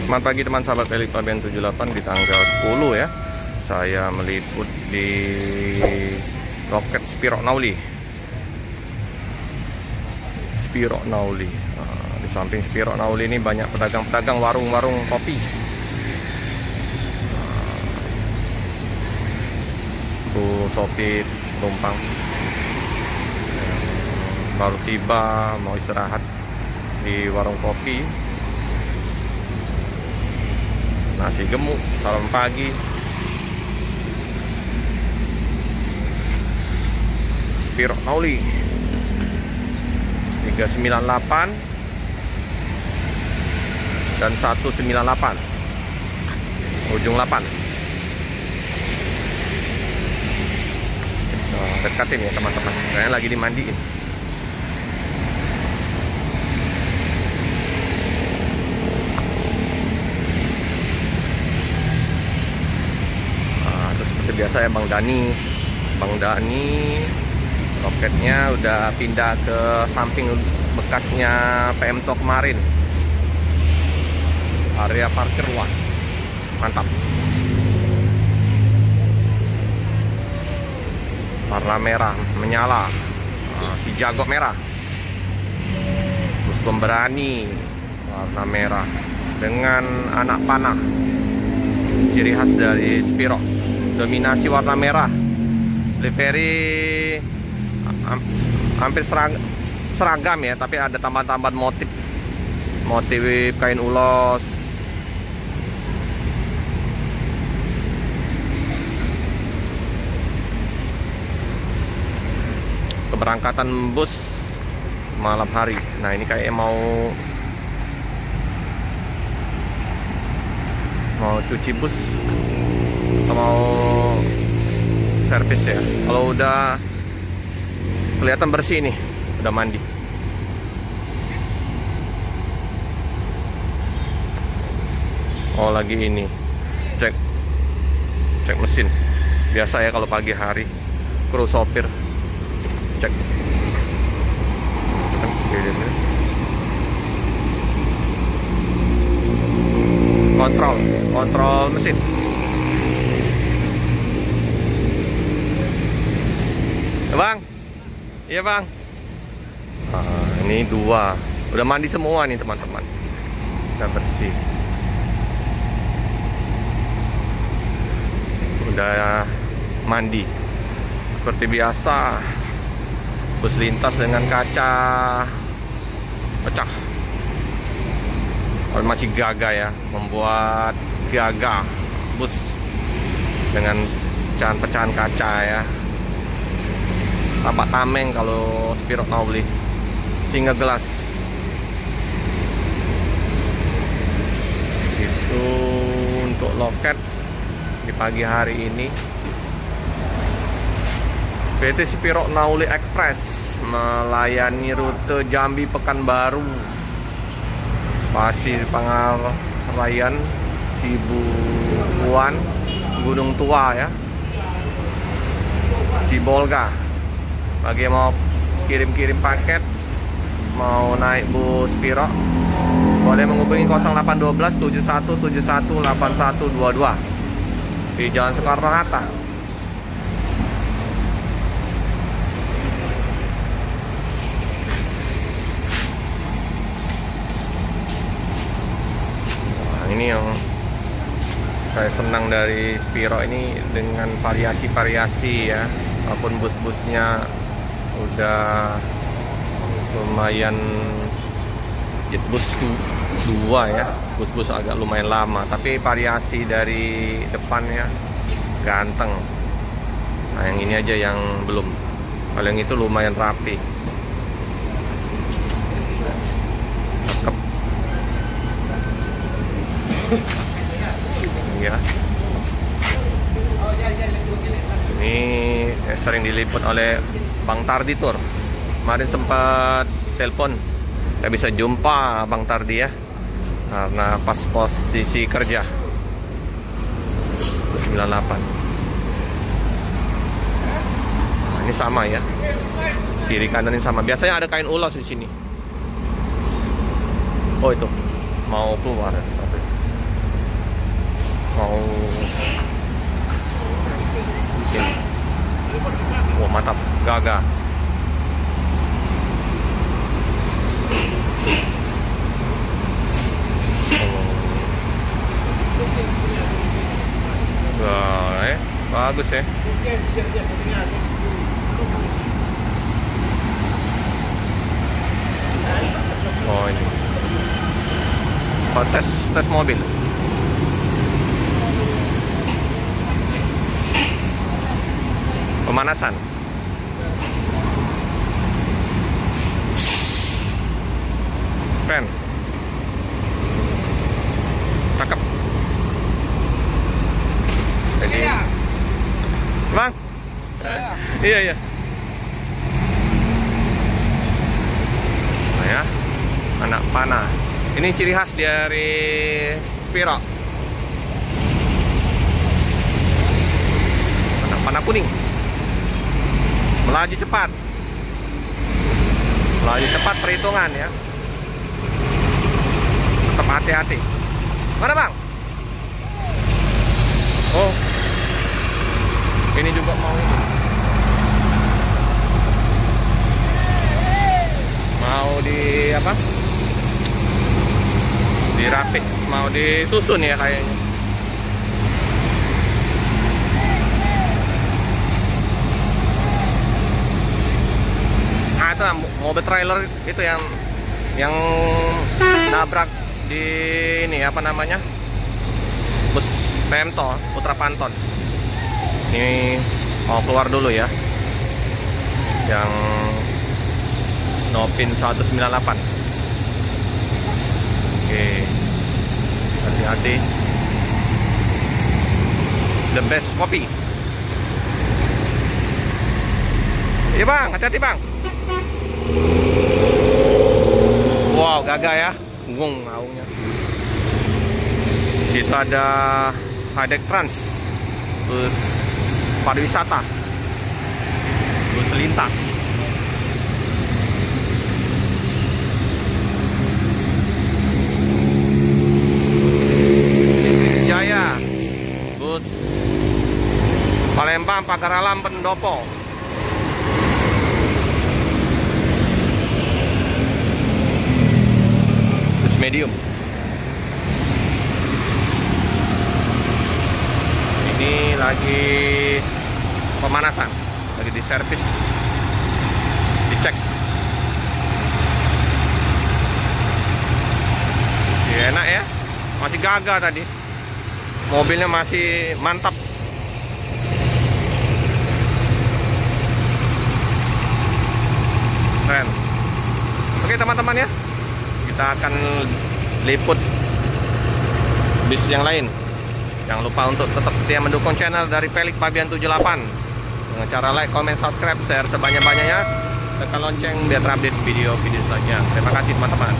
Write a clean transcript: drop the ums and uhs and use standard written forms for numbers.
Selamat pagi teman sahabat Elite Fabian 78 di tanggal 10 ya. Saya meliput di loket Spiro Nauli. Di samping Spiro Nauli ini banyak pedagang-pedagang, warung-warung kopi. Bu sopir penumpang baru tiba mau istirahat di warung kopi. Nasi gemuk salam pagi. Spiro Nauli 398 dan 198 ujung 8. Dekatin ya teman-teman, saya lagi dimandiin. Terus seperti biasa ya Bang Dani loketnya udah pindah ke samping bekasnya PMTO kemarin. Area parkir luas, mantap. Warna merah menyala, si jago merah, bus pemberani warna merah dengan anak panah, ciri khas dari Spiro. Dominasi warna merah, livery hampir seragam ya, tapi ada tambahan-tambahan motif kain ulos. Keberangkatan bus malam hari. Nah ini kayaknya mau cuci bus atau mau servis ya. Kalau udah kelihatan bersih nih, udah mandi. Oh lagi ini cek mesin. Biasa ya kalau pagi hari kru sopir cek kontrol mesin. Ya bang, iya bang. Ini dua udah mandi semua nih teman-teman, udah bersih, udah mandi seperti biasa. Bus lintas dengan kaca pecah. Oh, masih gaga ya, membuat gaga bus dengan pecahan-pecahan kaca ya. Tampak tameng kalau Spiro Nauli, singa gelas. Itu untuk loket di pagi hari ini. PT Spiro Nauli Express melayani rute Jambi Pekanbaru, Pasir Pangarayan, Sibuan, Gunung Tua ya, Sibolga. Bagi yang mau kirim-kirim paket, mau naik bus Spiro, boleh menghubungi 0812 7171 8122 di Jalan Soekarno-Hatta. Ini yang saya senang dari Spiro ini, dengan variasi-variasi ya, walaupun bus-busnya udah lumayan, jet bus 2 ya, bus-bus agak lumayan lama, tapi variasi dari depannya ganteng. Nah yang ini aja yang belum, kalau yang itu lumayan rapi. Ya. Ini sering diliput oleh Bang Tardi Tour. Kemarin sempat telepon, nggak bisa jumpa Bang Tardi ya, karena pas posisi kerja 98. Nah, ini sama ya, kiri kanan ini sama. Biasanya ada kain ulos di sini. Oh itu mau keluar satu. mau bikin. Wah, mantap, gagah. Wah, bagus ya. Oh, ini. Oh, tes mobil. Pemanasan. Keren. Cakep. Jadi, Bang? Iya, iya. Nah ya, anak panah. Ini ciri khas dari Spiro. Anak panah kuning. Melaju cepat. Melaju cepat perhitungan ya. Tetap hati-hati. Mana Bang? Oh, ini juga mau ini. Mau di apa? Dirapik, mau disusun ya kayaknya. Nah itu mobil trailer itu yang nabrak di ini apa namanya, bus Pemto Putra Panton. Ini mau keluar dulu ya, yang Novin 198. Oke, hati-hati. The best kopi. Iya Bang, hati-hati Bang. Wow, gagah ya. Gung aungnya. Situ ada Haidek Trans, bus pariwisata, bus lintas. Jaya, bus Palembang Pagar Alam Pendopo. Bus medium. Ini lagi pemanasan, lagi di servis, dicek. Ya, enak ya, masih gagah tadi, mobilnya masih mantap. Keren. Oke teman-teman ya, kita akan liput bis yang lain. Jangan lupa untuk tetap setia mendukung channel dari Pelik Pabian 78 dengan cara like, comment, subscribe, share sebanyak-banyaknya, tekan lonceng biar terupdate video-video selanjutnya. Terima kasih teman-teman.